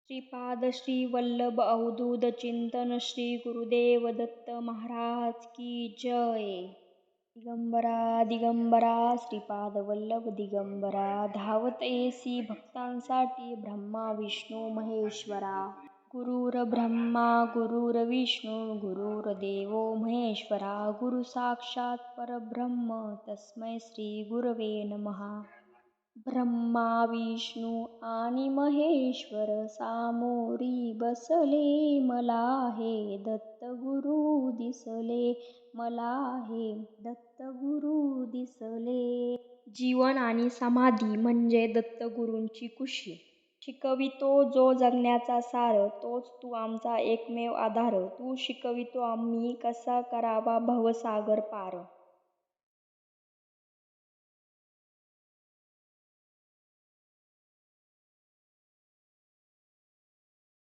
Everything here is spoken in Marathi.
श्रीपाद श्री वल्लभ अवधूत चिंतन श्री गुरुदेव दत्त महाराज की जय. दिगंबरा दिगंबरा श्रीपाद वल्लभ दिगंबरा, धावत येसी भक्तांसाठी ब्रह्मा विष्णू महेश्वरा. गुरुर ब्रह्मा गुरुर्विष्णू गुरुर्देवो महेश्वरा. गुरु साक्षात परब्रह्म तस्मै श्री गुरवे नमः. ब्रह्मा विष्णू आणि महेश्वर सामोरी बसले, मला हे दत्तगुरु दिसले, मला हे दत्तगुरु दिसले. जीवन आणि समाधी म्हणजे दत्तगुरूंची कुशी. शिकवितो जो जगण्याचा सार, तोच तू आमचा एकमेव आधार. तू शिकवितो आम्ही कसा करावा भवसागर पार.